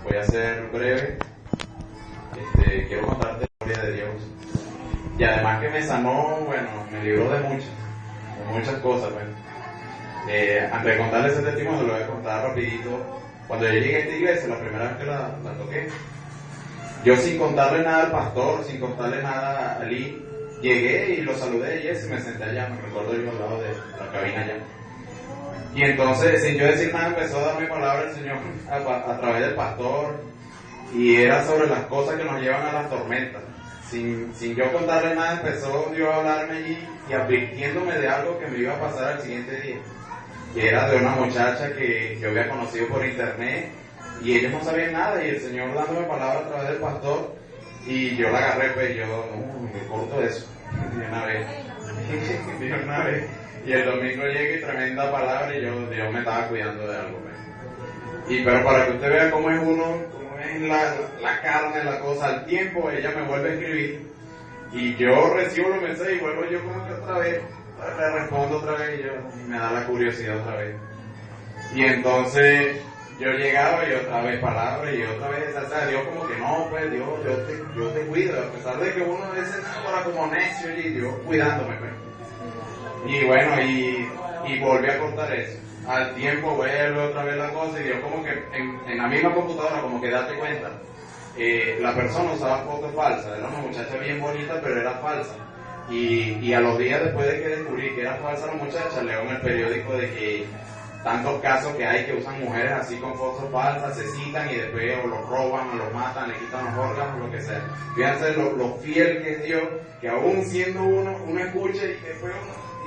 Voy a ser breve. Quiero contarte la gloria de Dios. Y además que me sanó, bueno, me libró de muchas cosas. Antes de contarles ese testimonio, lo voy a contar rapidito. Cuando yo llegué a esta iglesia, la primera vez que la toqué, yo sin contarle nada al pastor, sin contarle nada a Lee, llegué y lo saludé y me senté allá, me recuerdo yo al lado de la cabina allá. Y entonces, sin yo decir nada, empezó a darme palabra el Señor a través del pastor, y era sobre las cosas que nos llevan a las tormentas. Sin yo contarle nada, empezó Dios a hablarme allí y advirtiéndome de algo que me iba a pasar al siguiente día, que era de una muchacha que yo había conocido por internet, y ellos no sabían nada, y el Señor dándome palabra a través del pastor, y yo la agarré, pues yo, no, me corto eso, de una vez, y el domingo llegué y tremenda palabra, y Dios me estaba cuidando de algo, pero para que usted vea cómo es uno, cómo es la carne, la cosa, al tiempo, ella me vuelve a escribir, y yo recibo los mensajes, y vuelvo yo como que otra vez, le respondo otra vez, y me da la curiosidad otra vez, y entonces yo llegaba y otra vez palabras y otra vez, o sea, Dios como que no, pues Dios, yo te cuido, a pesar de que uno a veces ahora como necio y Dios cuidándome, pues. Y bueno, y volví a cortar eso. Al tiempo vuelve otra vez la cosa y Dios como que en la misma computadora, como que date cuenta, la persona usaba fotos falsas, era una muchacha bien bonita pero era falsa. Y a los días después de que descubrí que era falsa la muchacha, leo en el periódico de que tantos casos que hay que usan mujeres así con fotos falsas, se citan y después o los roban o los matan, le quitan los órganos, lo que sea. Fíjense lo fiel que es Dios, que aún siendo uno escucha y después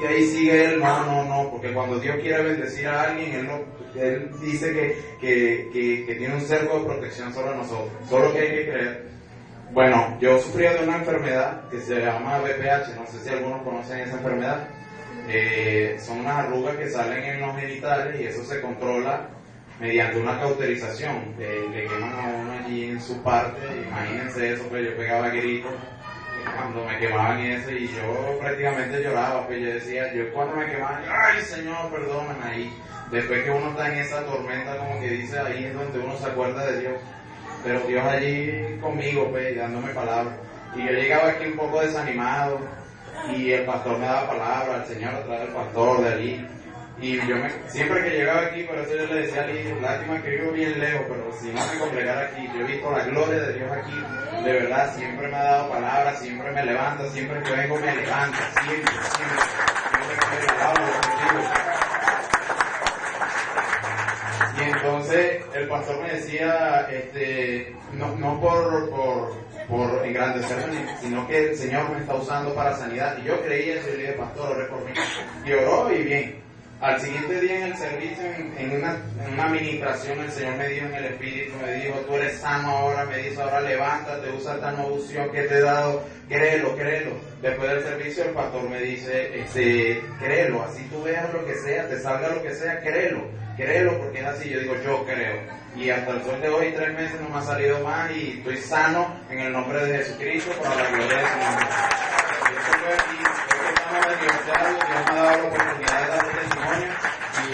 y ahí sigue él, no, porque cuando Dios quiere bendecir a alguien, él dice que tiene un cerco de protección sobre nosotros, solo que hay que creer. Bueno, yo sufría de una enfermedad que se llama BPH, no sé si algunos conocen esa enfermedad. Son unas arrugas que salen en los genitales y eso se controla mediante una cauterización. Le queman a uno allí en su parte, imagínense eso, pues yo pegaba gritos cuando me quemaban y eso, y yo prácticamente lloraba, pues yo decía, yo cuando me quemaban, ay Señor, perdóname ahí. Después que uno está en esa tormenta, como que dice, ahí es donde uno se acuerda de Dios, pero Dios allí conmigo, pues, dándome palabras. Y yo llegaba aquí un poco desanimado, y el pastor me daba palabra, el Señor a través del pastor, de allí. Y yo siempre que llegaba aquí, por eso yo le decía a Lidia, lástima que vivo bien lejos, pero si no me congregara aquí, yo he visto la gloria de Dios aquí, de verdad, siempre me ha dado palabra, siempre me levanta, siempre que vengo me levanta, siempre me alabo, y entonces el pastor me decía, no por engrandecerme, sino que el Señor me está usando para sanidad, y yo creía eso, y le dije, pastor, oré por mí, y oró y bien. Al siguiente día en el servicio, en una administración, el Señor me dijo en el Espíritu, me dijo, tú eres sano ahora, me dice, ahora levántate, usa esta nueva unción que te he dado, créelo. Después del servicio el pastor me dice, créelo, así tú veas lo que sea, te salga lo que sea, créelo, porque es así. Yo digo, yo creo. Y hasta el sol de hoy, 3 meses no me ha salido más y estoy sano en el nombre de Jesucristo para la gloria de su nombre. Dios me ha dado la oportunidad de dar testimonio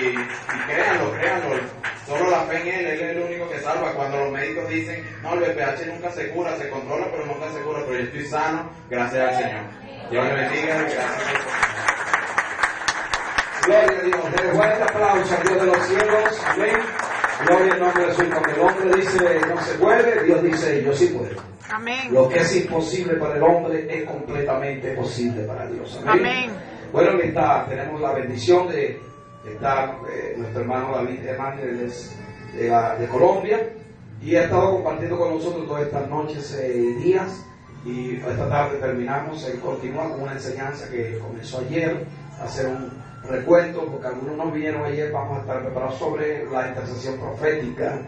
y créanlo, solo la fe en Él es el único que salva. Cuando los médicos dicen, no, el BPH nunca se cura, se controla, pero nunca se cura, pero yo estoy sano, gracias al Señor. Dios le bendiga, gracias. Gloria a Dios, denle fuerte aplauso al Dios de los cielos, amén. Gloria al nombre de Jesús. Cuando el hombre dice no se puede, Dios dice yo sí puedo. Amén. Lo que es imposible para el hombre es completamente posible para Dios. Amén. Amén. Bueno, tenemos la bendición de estar nuestro hermano David Hernández de Colombia, y ha estado compartiendo con nosotros todas estas noches y días, y esta tarde terminamos. Él continúa con una enseñanza que comenzó ayer, hacer un recuento, porque algunos no vinieron ayer. Vamos a estar preparados sobre la intercesión profética.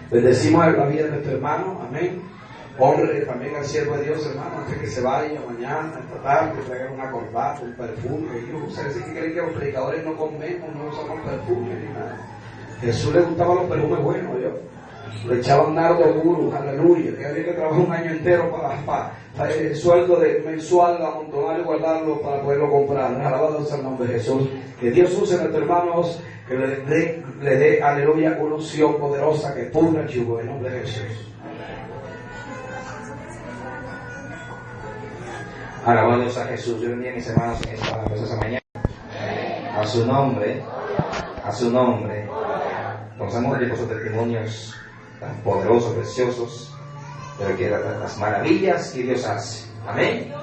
Bendecimos la vida de nuestro hermano, amén. Honre también al siervo de Dios, hermano, antes que se vaya mañana, esta tarde, traigan una corbata, un perfume. Ustedes que creen que los predicadores no comemos, no usamos perfume ni nada. Jesús le gustaban los perfumes buenos, yo. Le echaban nardo duro, aleluya, que había que trabajar un año entero para el sueldo mensual, amontonar y guardarlo para poderlo comprar. Alabado sea el nombre de Jesús. Que Dios use a nuestros hermanos, que le dé, aleluya, una unción poderosa que pudra el yugo en el nombre de Jesús. Alabados a Jesús. Yo bendiga a mis hermanos en esta mañana. A su nombre, a su nombre. Conocemos de esos testimonios tan poderosos, preciosos, pero que las maravillas que Dios hace. Amén.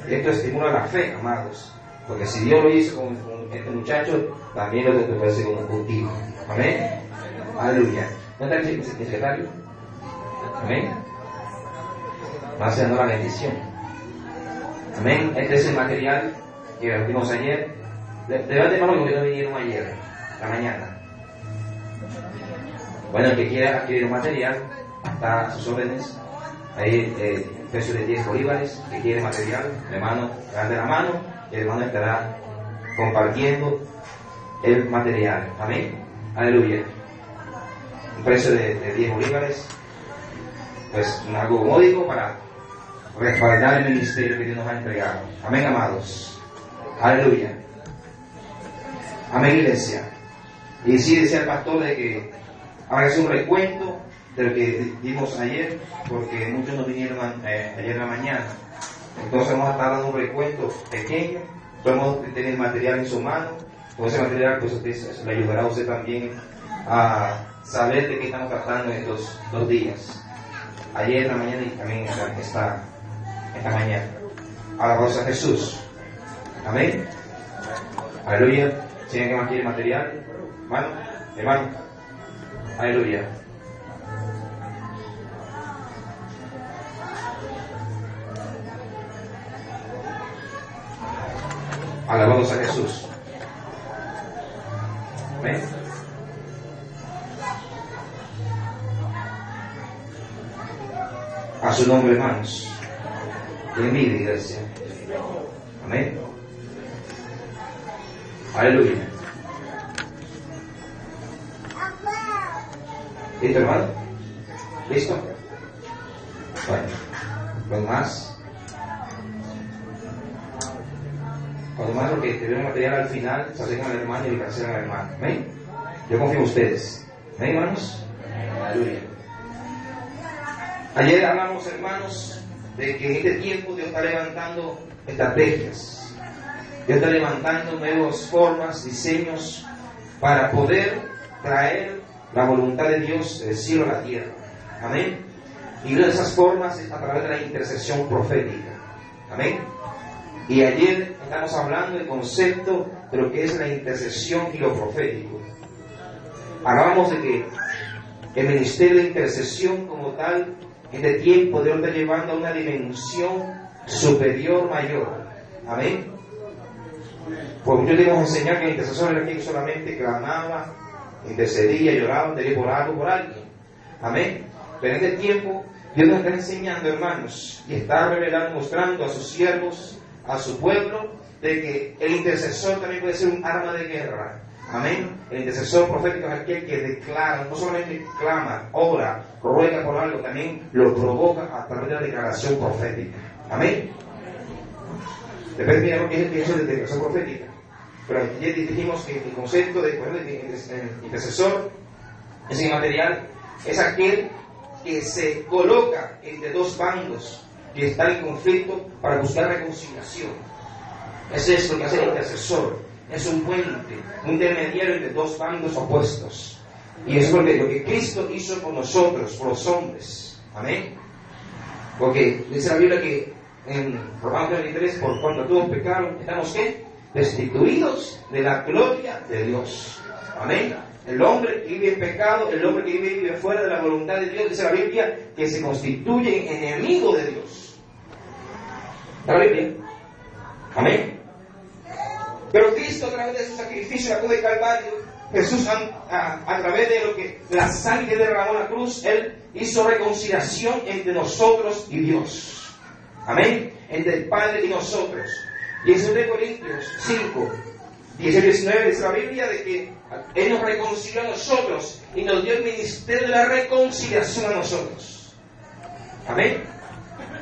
Y esto estimula la fe, amados. Porque si Dios lo hizo con este muchacho, también lo puede hacer contigo. Amén. Aleluya. ¿Dónde está el secretario? Amén. Va dando la bendición. Amén. Este es el material que vimos ayer. Levante mano que no vinieron ayer, la mañana. Bueno, el que quiera adquirir un material, está a sus órdenes. Ahí el precio de 10 bolívares. Que quiere material, el hermano, levante la mano y el hermano estará compartiendo el material. Amén. Aleluya. Un precio de 10 bolívares. Pues algo módico para respaldar el ministerio que Dios nos ha entregado. Amén, amados. Aleluya. Amén, iglesia. Y sí decía el pastor de que ahora es un recuento de lo que dimos ayer, porque muchos no vinieron ayer en la mañana. Entonces vamos a estar dando un recuento pequeño. Podemos tener material en su mano. Con ese material pues le ayudará a usted también a saber de qué estamos tratando en estos 2 días. Ayer en la mañana y también esta mañana. Alabados a Jesús. Amén. Aleluya. Si alguien más quiere material, hermano. Aleluya. Alabados a Jesús. Amén. A su nombre, hermanos. En mi iglesia. Amén. Aleluya. ¿Listo, hermano? ¿Listo? Bueno, lo más. Cuando más lo que te el material al final, se acercan al hermano y le cancelan al hermano. ¿Amén? Yo confío en ustedes. ¿Amén, hermanos? Aleluya. Ayer hablamos, hermanos, de que en este tiempo Dios está levantando estrategias. Dios está levantando nuevas formas, diseños para poder traer la voluntad de Dios del cielo a la tierra. Amén. Y una de esas formas es a través de la intercesión profética. Amén. Y ayer estamos hablando del concepto de lo que es la intercesión y lo profético. Hablábamos de que el ministerio de intercesión como tal, en este tiempo Dios está llevando a una dimensión superior, mayor. Amén. Pues muchos debemos enseñar que el intercesor era quien solamente clamaba, intercedía, lloraba, pedía por algo, por alguien. Amén. Pero en este tiempo Dios nos está enseñando, hermanos, y está revelando, mostrando a sus siervos, a su pueblo, de que el intercesor también puede ser un arma de guerra. Amén. El intercesor profético es aquel que declara, no solamente clama, ora, ruega por algo, también lo provoca a través de la declaración profética. Amén. Depende de lo que es la declaración profética. Pero ya dijimos que el concepto de intercesor, ese material, es aquel que se coloca entre 2 bandos que están en conflicto para buscar reconciliación. Ese es lo que hace el intercesor. Es un puente, un intermediario entre 2 bandos opuestos. Y eso es lo que Cristo hizo por nosotros, por los hombres. Amén. Porque dice la Biblia que en Romanos 23, por cuanto todos pecaron, estamos ¿qué? Destituidos de la gloria de Dios. Amén. El hombre que vive en pecado, el hombre que vive fuera de la voluntad de Dios, dice la Biblia, que se constituye enemigo de Dios. ¿Está la Biblia? Amén. Pero Cristo, a través de su sacrificio en la cruz de Calvario, Jesús a través de lo que la sangre derramó en la cruz, Él hizo reconciliación entre nosotros y Dios. Amén. Entre el Padre y nosotros. Y en 2 Corintios 5, 18:19 dice la Biblia de que Él nos reconcilió a nosotros y nos dio el ministerio de la reconciliación a nosotros. Amén.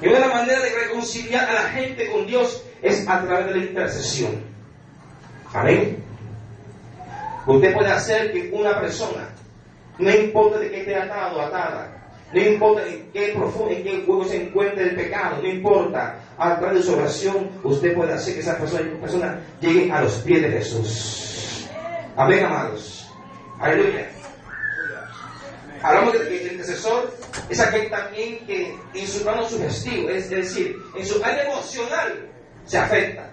Y una de las maneras de reconciliar a la gente con Dios es a través de la intercesión. Amén. Usted puede hacer que una persona, no importa de qué esté atado o atada, no importa en qué juego se encuentre el pecado, no importa, a través de su oración, usted puede hacer que esa persona llegue a los pies de Jesús. Amén, amados. Aleluya. Hablamos de que el intercesor es aquel también que en su plano sugestivo, es decir, en su área emocional, se afecta.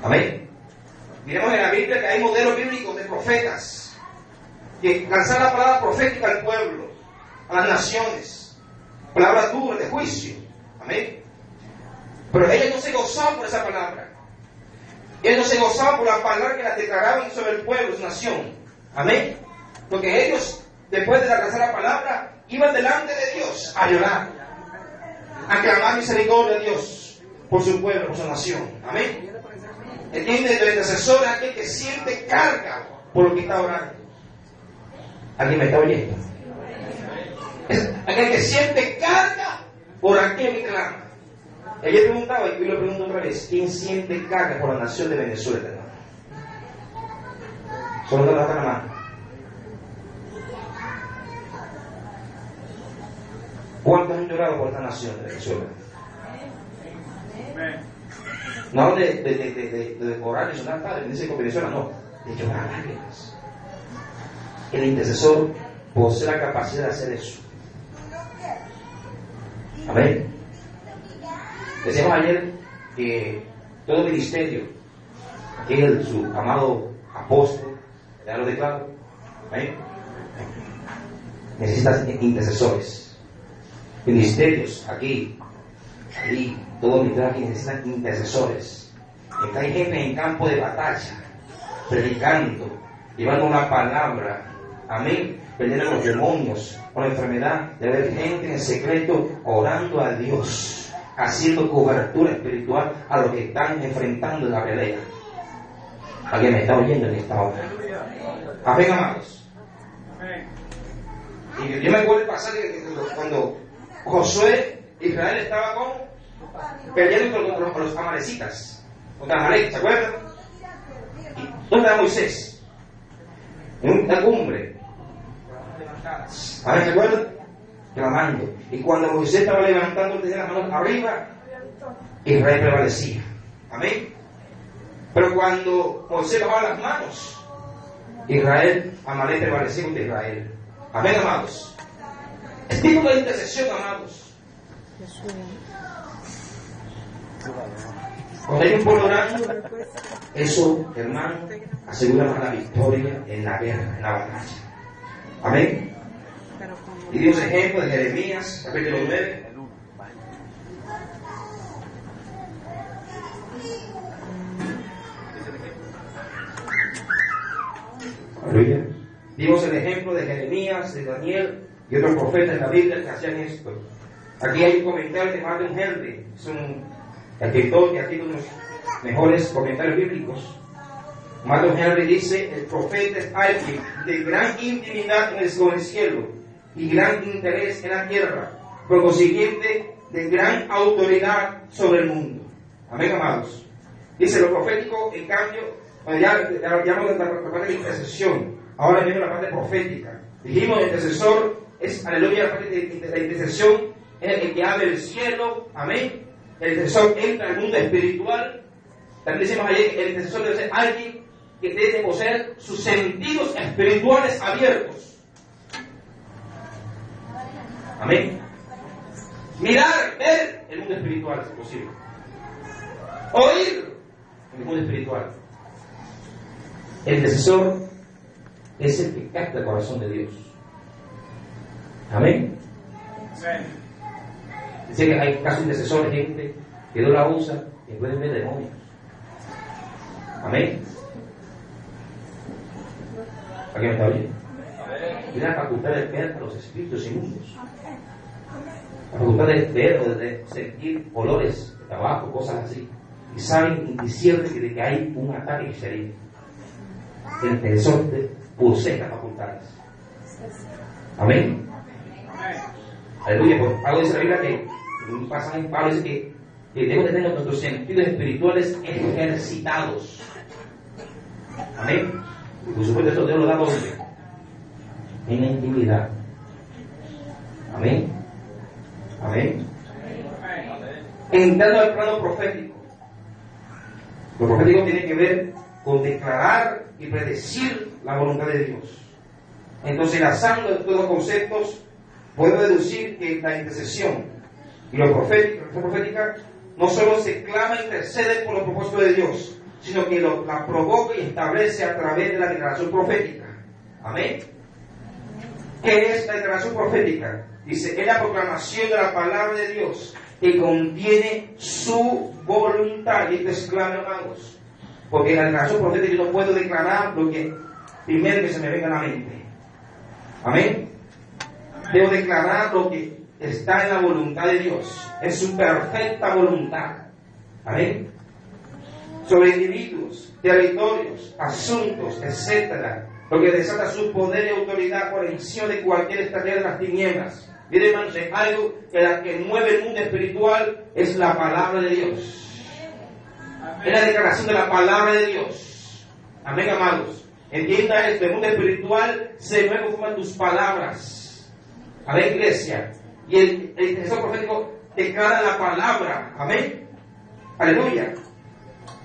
Amén. Miremos en la Biblia que hay modelos bíblicos de profetas que lanzaron la palabra profética al pueblo, a las naciones, palabras duras de juicio. Amén. Pero ellos no se gozaban por esa palabra. Ellos no se gozaban por la palabra que las declaraban sobre el pueblo, su nación. Amén. Porque ellos, después de lanzar la palabra, iban delante de Dios a llorar, a clamar misericordia de Dios por su pueblo, por su nación. Amén. ¿Entiende? El intercesor es aquel que siente carga por lo que está orando. ¿Alguien me está oyendo? Es aquel que siente carga por aquel que clama. Ella preguntaba, y yo le pregunto otra vez, ¿quién siente carga por la nación de Venezuela? Solo te la mano. ¿Cuántos han llorado por esta nación de Venezuela? No de orar y sonar padre, dice con Venezuela, no, de llorar lágrimas. El intercesor posee la capacidad de hacer eso. Amén. Decíamos ayer que todo ministerio, aquel su amado apóstol, ya lo declaro, ¿amén?, necesita intercesores. Ministerios aquí, todo ministerios aquí necesitan intercesores. Hay gente en campo de batalla, predicando, llevando una palabra, amén, perdiendo los demonios, con la enfermedad, de ver gente en el secreto orando a Dios, haciendo cobertura espiritual a los que están enfrentando la pelea. ¿Alguien me está oyendo en esta hora? Amén, amados. Y yo me acuerdo el pasaje cuando Josué, Israel estaba peleando con los amalecitas, contra Amalek, ¿se acuerdan? ¿Y dónde estaba Moisés? En una cumbre. ¿Ahora se acuerdan? Clamando. Y cuando Moisés estaba levantando, tenía las manos arriba, Israel prevalecía. Amén. Pero cuando Moisés bajaba las manos, Amalek prevalecía contra Israel. Amén, amados. Es tipo de intercesión, amados. Cuando hay un pueblo orando, eso, hermano, asegura más la victoria en la guerra, en la batalla. Amén. Y dimos ejemplo de Jeremías, capítulo 9. Aleluya. Dimos el ejemplo de Jeremías, de Daniel y otros profetas de la Biblia que hacían esto. Aquí hay un comentario de Martin Henry, es un escritor que ha sido uno de los mejores comentarios bíblicos. Martin Henry dice: el profeta es alguien de gran intimidad con el cielo y gran interés en la tierra, por consiguiente de gran autoridad sobre el mundo. Amén, amados. Dice lo profético, en cambio, ya hablamos de la parte de intercesión, ahora viene la parte profética. Dijimos, el intercesor es, aleluya, la parte de la intercesión es el que abre el cielo, amén. El intercesor entra al mundo espiritual. También decimos ayer que el intercesor debe ser alguien que debe poseer sus sentidos espirituales abiertos. Amén. Mirar, ver el mundo espiritual, si es posible. Oír el mundo espiritual. El intercesor es el que capta el corazón de Dios. Amén. Dice que hay casos de intercesores, gente que Dios la usa y pueden ver demonios. Amén. ¿Aquí me está oyendo? Tiene la facultad de ver a los espíritus inmundos. La facultad de ver o de sentir olores de tabaco, cosas así. y saben y cierten de que hay un ataque exterior. El desorden posee estas facultades. Amén. Aleluya. Por Pablo dice la Biblia que un pasaje en Pablo dice que debemos tener nuestros sentidos espirituales ejercitados. Amén. Y por supuesto, eso Dios lo da ¿dónde? En la intimidad. Amén. Amén. Entrando al plano profético. Lo profético tiene que ver con declarar y predecir la voluntad de Dios. Entonces, enlazando estos dos conceptos, puedo deducir que la intercesión y la profética no solo se clama e intercede por los propósitos de Dios, sino que la provoca y establece a través de la declaración profética. Amén. ¿Qué es la declaración profética? Dice, es la proclamación de la palabra de Dios que contiene su voluntad. Y esto es clave, hermanos, porque en la declaración profética yo no puedo declarar lo que primero que se me venga a la mente. Amén. Debo declarar lo que está en la voluntad de Dios, en su perfecta voluntad. Amén. Sobre individuos, territorios, asuntos, etcétera, lo que desata su poder y autoridad por encima de cualquier estrategia de las tinieblas. Miren, hermanos, es algo que la que mueve el mundo espiritual es la palabra de Dios. Amén. Es la declaración de la palabra de Dios. Amén, amados. Entienda esto, el mundo espiritual se mueve conforme a tus palabras. Amén, iglesia. Y el intercesor profético declara la palabra. Amén. Aleluya.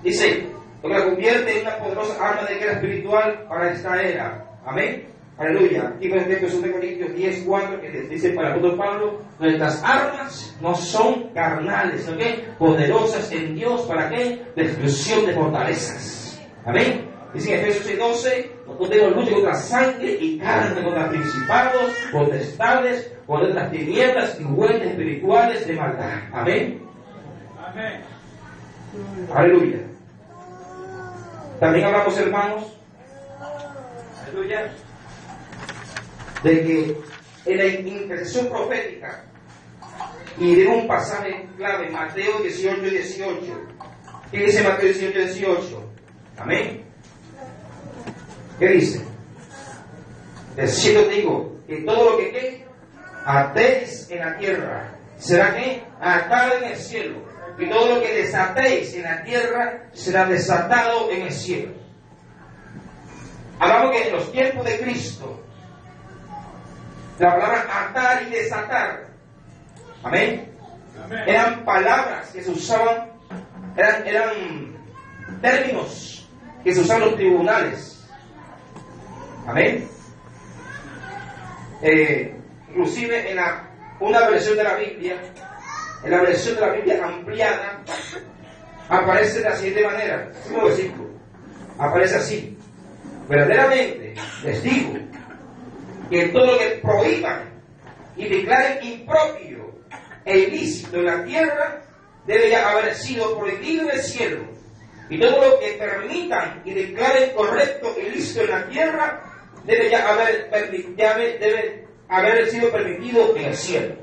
Dice, lo que la convierte en una poderosa arma de guerra espiritual para esta era. Amén. Aleluya. Y por ejemplo, 2 Corintios 10:4, que dice para el apóstol Pablo, nuestras armas no son carnales, sino que poderosas en Dios, ¿para qué? Destrucción de fortalezas. Amén. Dice en Efesios 6:12, no tenemos lucha contra sangre y carne, contra principados, potestades, contra las tinieblas y huestes espirituales de maldad. Amén. Amén. Aleluya. También hablamos, hermanos, aleluya, de que en la intercesión profética, y de un pasaje clave, Mateo 18:18. ¿Qué dice Mateo 18:18? Amén. ¿Qué dice? De cierto digo que todo lo que atéis en la tierra será que atado en el cielo, y todo lo que desatéis en la tierra será desatado en el cielo. Hablamos que en los tiempos de Cristo la palabra atar y desatar, amén, eran palabras que se usaban, eran términos que se usaban en los tribunales. Amén. Inclusive en una versión de la Biblia, en la versión de la Biblia ampliada, aparece de la siguiente manera, el versículo, aparece así: verdaderamente les digo que todo lo que prohíban y declaren impropio e ilícito en la tierra debe ya haber sido prohibido en el cielo, y todo lo que permitan y declaren correcto e ilícito en la tierra debe ya haber sido permitido en el cielo.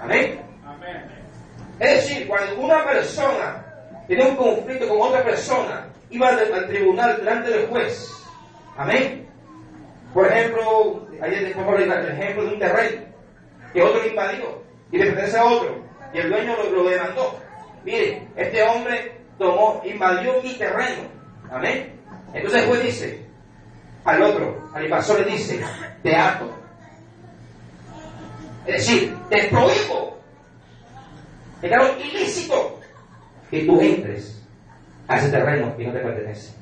Amén. Amén. Es decir, cuando una persona tiene un conflicto con otra persona, iba al tribunal delante del juez. Amén. Por ejemplo, ayer les pongo el ejemplo de un terreno que otro invadió y le pertenece a otro, y el dueño lo demandó. Mire, este hombre invadió mi terreno. Amén. Entonces el juez dice al invasor le dice, te ato. Es decir, te prohíbo, declaro ilícito que tú entres a ese terreno que no te pertenece.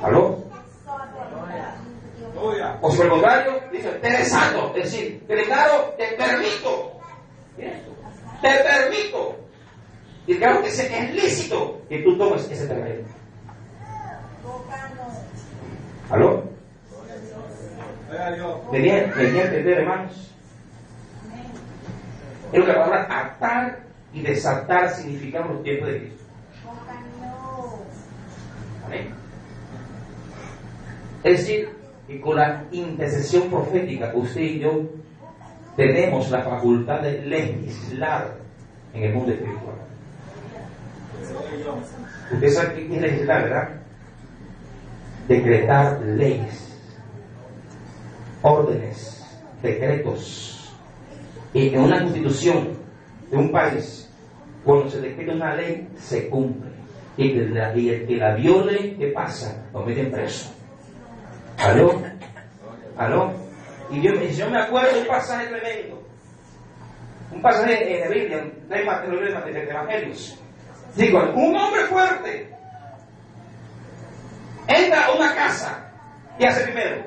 ¿Aló? O por el contrario, dice, te desato, es decir, te declaro, te permito. Te permito. Y claro que es lícito que tú tomes ese terreno. ¿Aló? ¿Me entender, hermanos? Es lo que la palabra atar y desatar significan los tiempos de Cristo. Amén. Es decir, que con la intercesión profética, usted y yo tenemos la facultad de legislar en el mundo espiritual. Usted sabe qué es legislar, ¿verdad? Decretar leyes, órdenes, decretos. Y en una constitución de un país, cuando se decreta una ley, se cumple. Y el que la viole, ¿qué pasa? Lo meten preso. ¿Aló? ¿Aló? Y yo me acuerdo de un pasaje tremendo. Un pasaje en la Biblia, en los Evangelios. Digo, un hombre fuerte entra a una casa y hace primero,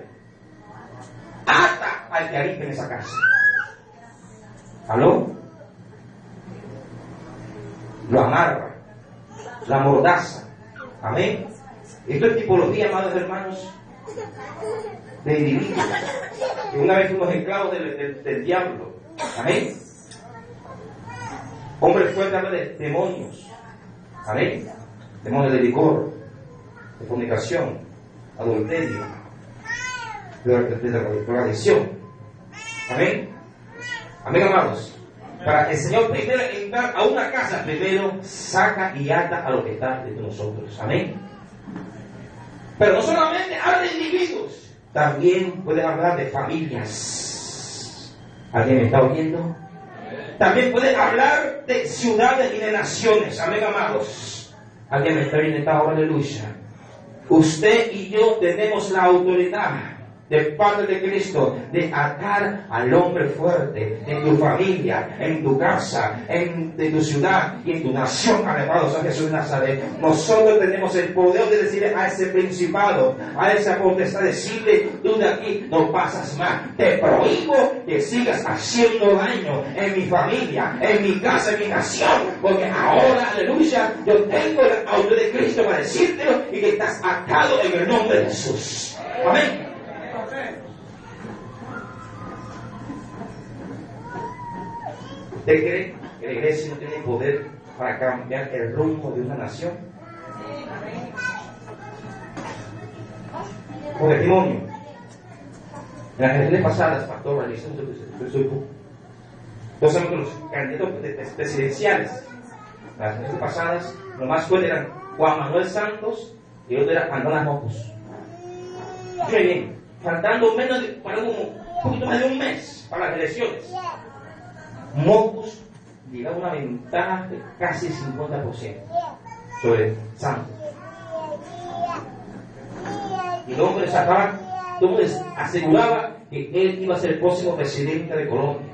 ata al que habita en esa casa. ¿Aló? Lo amarra, la mordaza. Amén. Esto es tipología, amados hermanos, de individuos que una vez fuimos esclavos del diablo. Amén. Hombre fuerte habla de demonios. Amén. Demonios de licor, de fornicación, adulterio, de drogadicción. Amén. Amén, amados. Para el Señor primero entrar a una casa, primero saca y ata a lo que está dentro de nosotros. Amén. Pero no solamente habla de individuos, también puede hablar de familias. ¿Alguien me está oyendo? También puede hablar de ciudades y de naciones. Amén, amados. Alguien me está oyendo esta hora, aleluya. Usted y yo tenemos la autoridad de parte de Cristo de atar al hombre fuerte en tu familia, en tu casa, en tu ciudad y en tu nación, alabados a Jesús de Nazaret. Nosotros tenemos el poder de decirle a ese principado, a esa potestad, decirle: tú de aquí no pasas más, te prohíbo que sigas haciendo daño en mi familia, en mi casa, en mi nación, porque ahora, aleluya, yo tengo la autoridad de Cristo para decírtelo y que estás atado en el nombre de Jesús. Amén. ¿Usted cree que la iglesia no tiene poder para cambiar el rumbo de una nación? Por testimonio, en las elecciones pasadas, pastor, realizó dos años los candidatos presidenciales. En las elecciones pasadas, lo más fuerte eran Juan Manuel Santos y el otro era Andrés Mocos. Muy bien, faltando un poquito más de un mes para las elecciones, Mocos llegaba a una ventaja de casi 50% sobre Santos. Y el hombre sacaba, todo el mundo aseguraba que él iba a ser el próximo presidente de Colombia.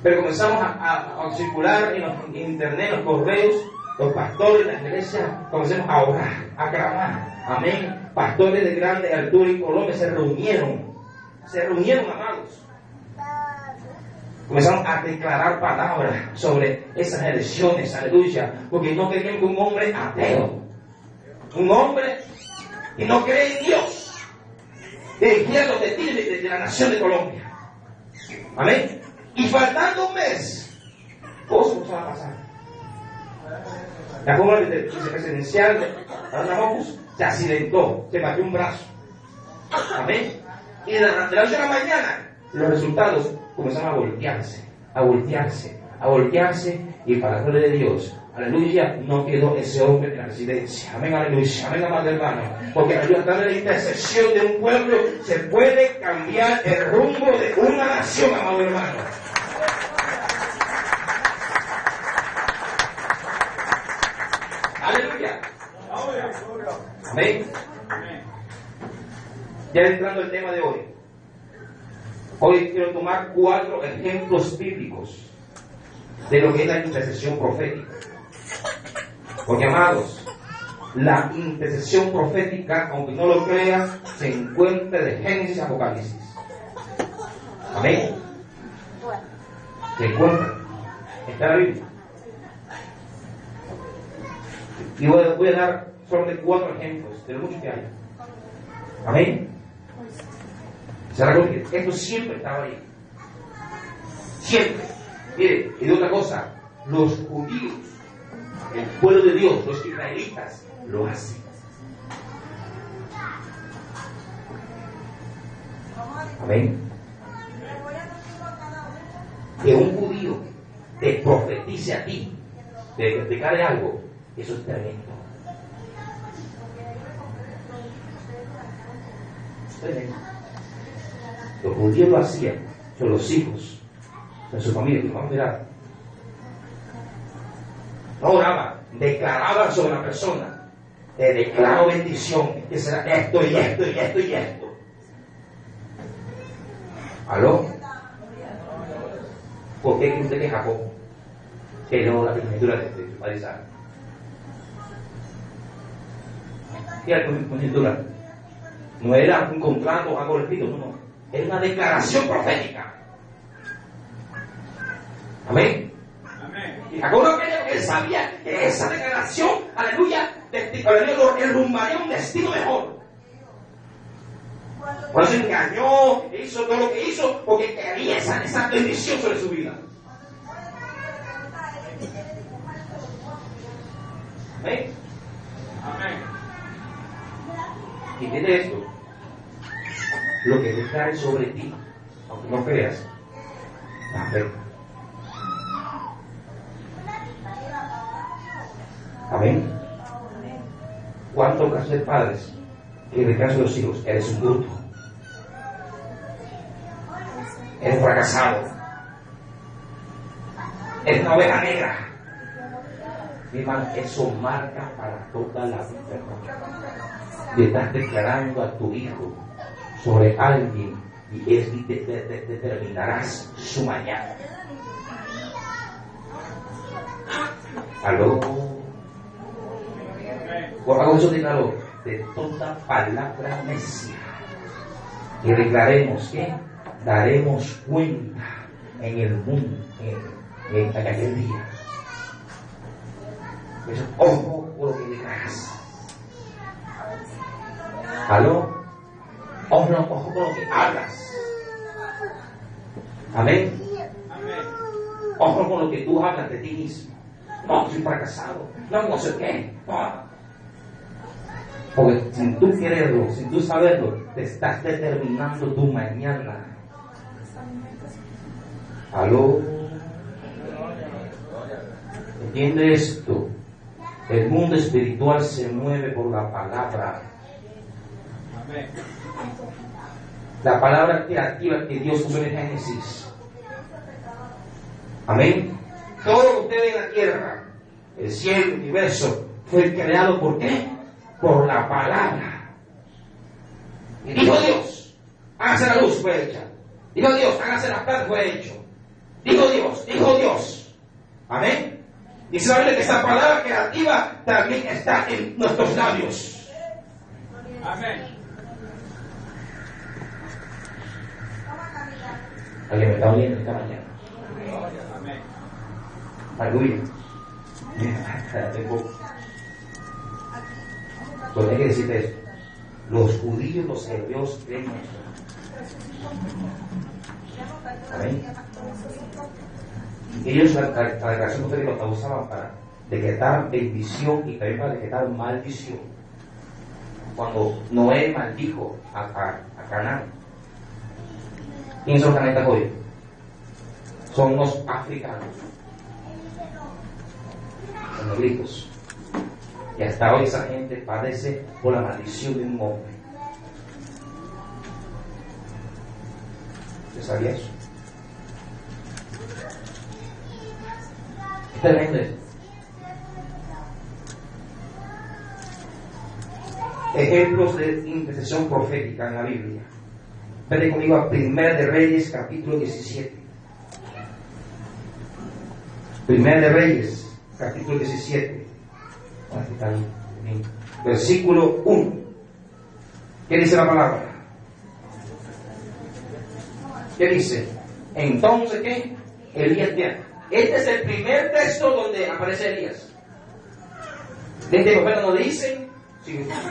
Pero comenzamos a circular en internet, en los correos, los pastores de la iglesia, comencemos a orar, a clamar. Amén. Pastores de grande altura en Colombia se reunieron, amados. Comenzaron a declarar palabras sobre esas elecciones, aleluya, porque no querían que un hombre ateo, un hombre que no cree en Dios, dirigiera los destinos de la nación de Colombia. Amén. Y faltando un mes, cosas comenzaron a pasar. La fórmula presidencial de Andrés Mocos se accidentó, se partió un brazo. Amén. Y de la noche a la mañana, los resultados comenzaron a voltearse, y para la gloria de Dios, aleluya, no quedó ese hombre en la residencia. Amén, aleluya, amén, amado hermano. Porque aleluya, a través de la intercesión de un pueblo se puede cambiar el rumbo de una nación, amado hermano. Aleluya. Amén. Ya entrando al tema de hoy. Hoy quiero tomar 4 ejemplos bíblicos de lo que es la intercesión profética. Porque, amados, la intercesión profética, aunque no lo crean, se encuentra de Génesis a Apocalipsis. Amén. Se encuentra. Está en la Biblia. Y voy a dar solamente 4 ejemplos de lo mucho que hay. Amén. Esto siempre estaba ahí. Siempre. Mire, y de otra cosa, los judíos, el pueblo de Dios, los israelitas, lo hacen. Amén. Que un judío te profetice a ti de explicarle algo, eso es tremendo. Es tremendo. Los judíos lo hacían, son los hijos, en su familia, que vamos a mirar. No oraba, declaraba sobre la persona, te declaro bendición, que será esto y esto y esto y esto. ¿Aló? ¿Por qué usted que Jacob, que no la primera de su padre Isaac? ¿Qué era la primera? No era un contrato o algo escrito, no. Era una declaración profética. Amén. Y Jacob no quería, él sabía que esa declaración, aleluya, le rumbaría un destino mejor. Por eso engañó, hizo todo lo que hizo, porque quería esa bendición sobre su vida. Amén. Amén. Y entiende esto. Lo que recae sobre ti, aunque no creas, la fe. Amén. ¿Cuántos casos de padres que recaen sobre los hijos? Eres un bruto. Eres fracasado. Eres una oveja negra. Mi hermano, eso marca para toda la vida. Le estás declarando a tu hijo sobre alguien y determinarás su mañana. ¿Aló? Por algo eso declaró de toda palabra necia. Y declaremos que daremos cuenta en el mundo en aquel día. Eso, ojo con lo que declaras. ¿Aló? Ojo con lo que hablas. Amén. Ojo con lo que tú hablas de ti mismo. No, soy fracasado. No sé qué. No. Porque sin tú quererlo, sin tú saberlo, te estás determinando tu mañana. ¿Aló? ¿Entiende esto? El mundo espiritual se mueve por la palabra. La palabra creativa que Dios puso en Génesis. Amén. Todo lo que usted ve en la tierra, el cielo, el universo, fue creado ¿por qué? Por la palabra. Y dijo Dios, hágase la luz, fue hecha. Dijo Dios, hágase la plata, fue hecho. Dijo Dios. Amén. Dice la Biblia que esta palabra creativa también está en nuestros labios. Amén. ¿Alguien me está oyendo esta mañana? Amén. Aleluya. Pues hay que decirte esto. Los judíos, los hebreos creen esto. Amén. Ellos la declaración profética la usaban para decretar bendición y también para decretar maldición. Cuando Noé maldijo a Canaán, ¿quiénes son los cananetas hoy? Son los africanos, los negritos. Y hasta hoy esa gente padece por la maldición de un hombre. ¿Usted sabía eso? ¿Qué tremendo es? Ejemplos de intercesión profética en la Biblia. Vete conmigo a 1 de Reyes, capítulo 17. 1 de Reyes, capítulo 17. Versículo 1. ¿Qué dice la palabra? ¿Qué dice? Entonces, ¿qué? Elías viene. Este es el primer texto donde aparece Elías. Desde el profeta no dice,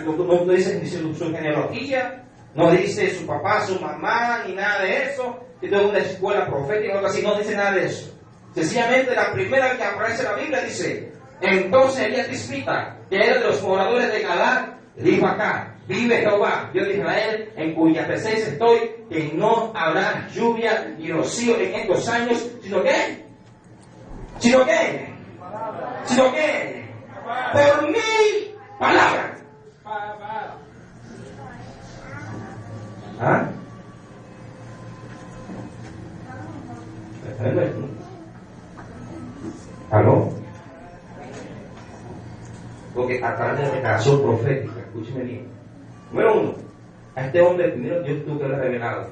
no dice ni su genealogía, no dice su papá, su mamá, ni nada de eso. Si tuvo una escuela profética o algo así, no dice nada de eso. Sencillamente la primera que aparece en la Biblia dice: entonces Elías Tisbita, que era de los moradores de Gadar, dijo acá: vive Jehová, Dios de Israel, en cuya presencia estoy, que no habrá lluvia ni rocío en estos años, sino que Sino que por mi palabra. ¿Ah? ¿Aló? Porque a través de la declaración profética, escúcheme bien. Número uno, a este hombre primero Dios tuvo que haber revelado.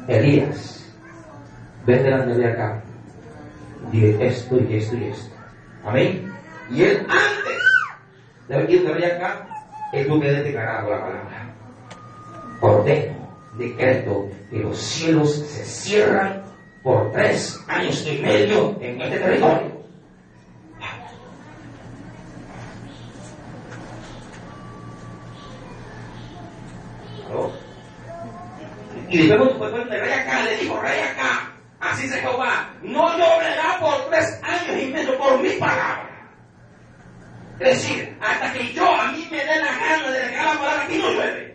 Elías, ven delante de acá. Dile esto y esto y esto. Amén. Y él antes de venir de acá, él tuvo que haber declarado la palabra. Ordeno, decreto que los cielos se cierran por 3 años y medio en este territorio. Y después cuando el rey acá le dijo, rey acá, así se Jehová, no lloverá por 3 años y medio por mi palabra. Es decir, hasta que yo a mí me dé la gana de dejar la palabra, aquí no llueve.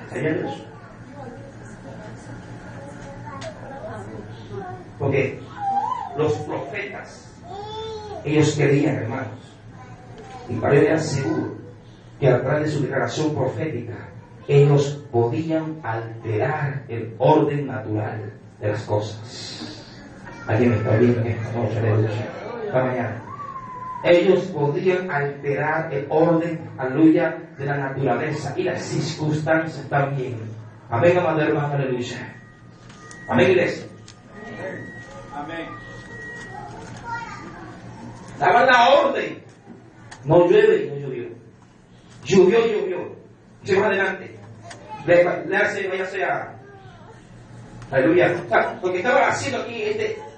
¿Sabían eso? Porque los profetas, ellos querían, hermanos, y para ellos era seguro que a través de su declaración profética ellos podían alterar el orden natural de las cosas. ¿Alguien me está viendo en esta noche? Esta mañana. Ellos podían alterar el orden, aleluya, de la naturaleza y las circunstancias también. Amén, amado hermano, aleluya. Amén, iglesia. Amén. Daban la orden. No llueve y no llovió. Llovió. Se va adelante. Váyase a. Aleluya. O sea, lo que estaba haciendo aquí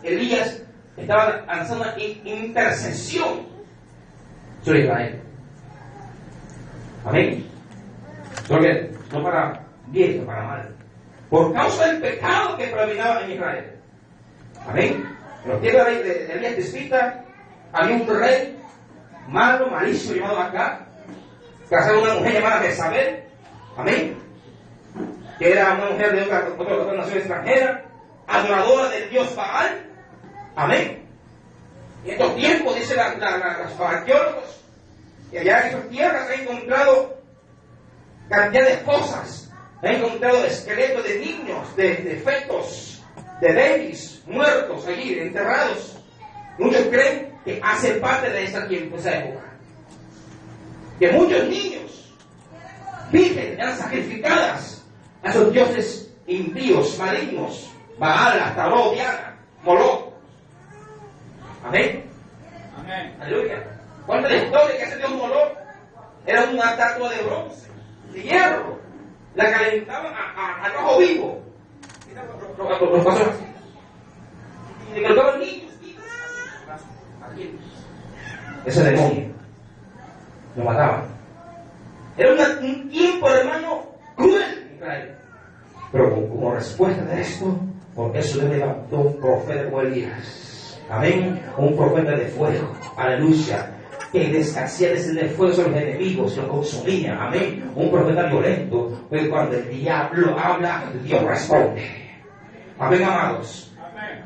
Elías estaba lanzando una intercesión sobre Israel. Amén. No para bien, sino para mal. Por causa del pecado que predominaba en Israel. Amén. En los tiempos de Elías Tisbita había un rey malo, malísimo, llamado Acab, casado con una mujer llamada Jezabel. Amén. Que era una mujer de otra nación extranjera, adoradora del dios Baal. Amén. En estos tiempos, dice los arqueólogos, que allá en esas tierras se han encontrado cantidad de cosas. Han encontrado esqueletos de niños, de fetos, de babies muertos allí, enterrados. Muchos creen que hace parte de esa época. Que muchos niños, virgen, eran sacrificadas a esos dioses impíos, malignos, Baal, Astarot, Diana, Moloch. Amén. Amén. Aleluya. Cuenta la historia que ese dios Moloch era una estatua de bronce, de hierro. La calentaban a rojo vivo. Los pasos así. Y le colocaban niños. Ese demonio lo mataban. Era un tiempo, hermano, cruel en Israel. Pero como respuesta de esto, por eso le levantó un profeta como Elías. Amén. Un profeta de fuego. Aleluya. Que deshacía desde el fuego sobre los enemigos, los consumía. Amén. Un profeta violento. Pero cuando el diablo habla, Dios responde. Amén, amados. Amén.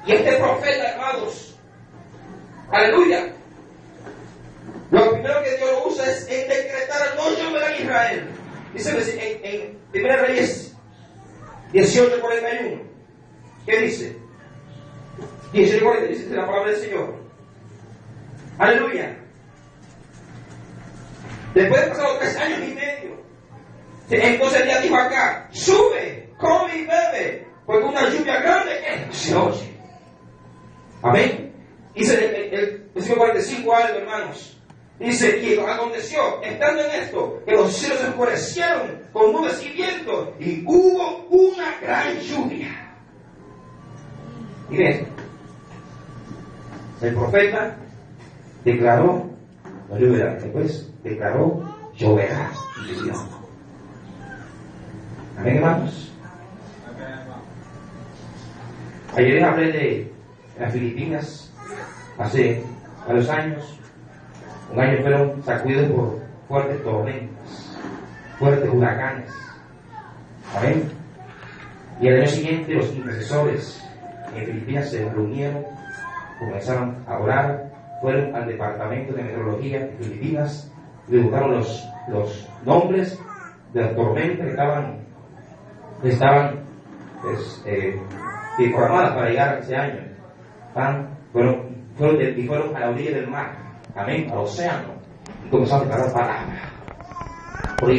Y este profeta, hermanos, aleluya, lo primero que Dios lo usa es en decretar no lloverá en Israel. Dice en 1 Reyes 18:41. ¿Qué dice? 18:40 dice la palabra del Señor. Aleluya. Después de pasar 3 años y medio, entonces ella dijo acá: sube, come y bebe, porque una lluvia grande se oye. Amén. Dice el versículo 45 algo, hermanos. Dice, y aconteció, estando en esto, que los cielos se oscurecieron con nubes y viento, y hubo una gran lluvia. Miren, el profeta declaró, no lloverá, después declaró, lloverá, y llovió. Amén, hermanos. Ayer les hablé de las Filipinas, hace varios años. Un año fueron sacudidos por fuertes tormentas, fuertes huracanes. Amén. Y al año siguiente los intercesores en Filipinas se reunieron, comenzaron a orar, fueron al departamento de meteorología de Filipinas, dibujaron los nombres de las tormentas que estaban programadas para llegar ese año. Fueron a la orilla del mar, amén, al océano, y comenzaron a declarar palabras.